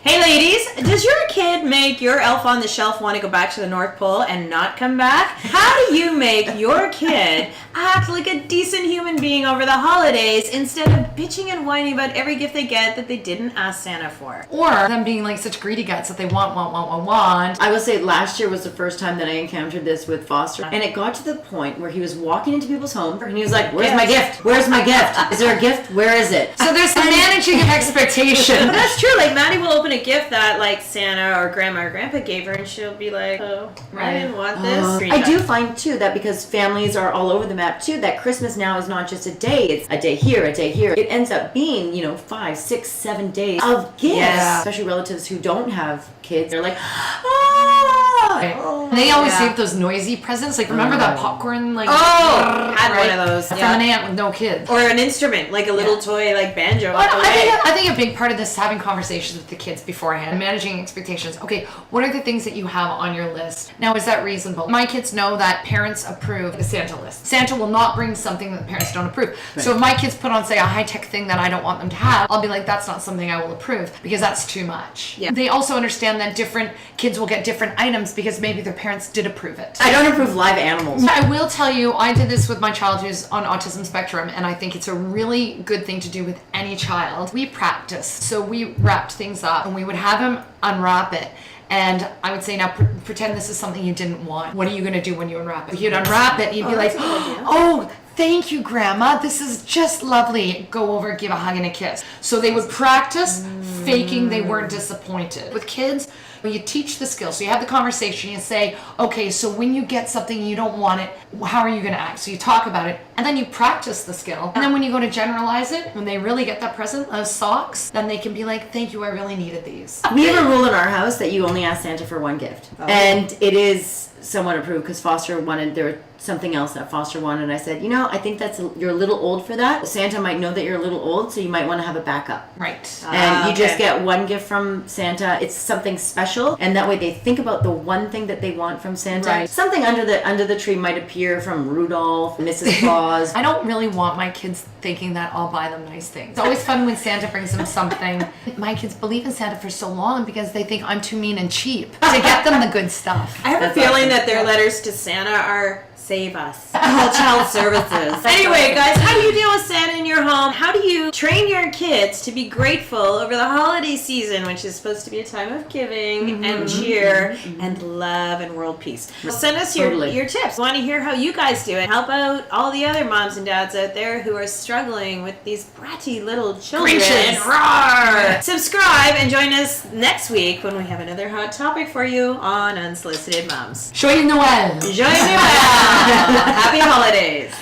Hey ladies, does your kid make your elf on the shelf want to go back to the North Pole and not come back? How do you make your kid act like a decent human being over the holidays instead of bitching and whining about every gift they get that they didn't ask Santa for? Or them being like such greedy guts that they want. I will say last year was the first time that I encountered this with Foster, and it got to the point where he was walking into people's homes and he was like, "Where's my gift? Where's my gift? Is there a gift? Where is it?" So there's the managing of expectation. But that's true. Like Maddie will open a gift that like Santa or Grandma or Grandpa gave her, and she'll be like, "Oh, I didn't want this." I do find too that because families are all over the map too, that Christmas now is not just a day; it's a day here, a day here. It ends up being 5, 6, 7 days of gifts. Yeah. Especially relatives who don't have kids, they're like, "Oh." And they always give those noisy presents. Like remember that popcorn? Like had one of those from an aunt with no kids. or an instrument like a little toy like banjo. I think a big part of this is having conversations with the kids beforehand, managing expectations. Okay, what are the things that you have on your list? Now, is that reasonable? My kids know that parents approve the Santa list. Santa will not bring something that parents don't approve. Right. So if my kids put on, say, a high-tech thing that I don't want them to have, I'll be like, that's not something I will approve because that's too much. Yeah. They also understand that different kids will get different items because maybe their parents did approve it. I don't approve live animals. I will tell you, I did this with my child who's on autism spectrum, and I think it's a really good thing to do with any child. We practiced. So we wrapped things up, and we would have him unwrap it. And I would say, now pretend this is something you didn't want. What are you going to do when you unwrap it? He'd unwrap it, and he'd be like, "Oh, thank you, Grandma. This is just lovely." Go over, give a hug and a kiss. So they would practice faking they weren't disappointed. With kids, you teach the skill. So you have the conversation. You say, okay, so when you get something and you don't want it, how are you going to act? So you talk about it, and then you practice the skill. And then when you go to generalize it, when they really get that present, those socks, then they can be like, "Thank you, I really needed these." We have a rule in our house that you only ask Santa for one gift. And it is somewhat approved because Foster wanted, there was something else that Foster wanted. And I said, I think you're a little old for that. Santa might know that you're a little old, so you might want to have a backup. Right. And you just get one gift from Santa. It's something special, and that way they think about the one thing that they want from Santa. Right. Something under the tree might appear from Rudolph, Mrs. Claus. I don't really want my kids thinking that I'll buy them nice things. It's always fun when Santa brings them something. My kids believe in Santa for so long because they think I'm too mean and cheap to get them the good stuff. I have a feeling that their letters to Santa are "Save us." Child services. Anyway, guys, how do you deal with Santa in your home? How do you train your kids to be grateful over the holiday season, which is supposed to be a time of giving and cheer and love and world peace? Send us your tips. I want to hear how you guys do it. Help out all the other moms and dads out there who are struggling with these bratty little children. Grinches. Roar! Subscribe and join us next week when we have another hot topic for you on Unsolicited Moms. Joyeux Noël. Joyeux Noël! Happy holidays!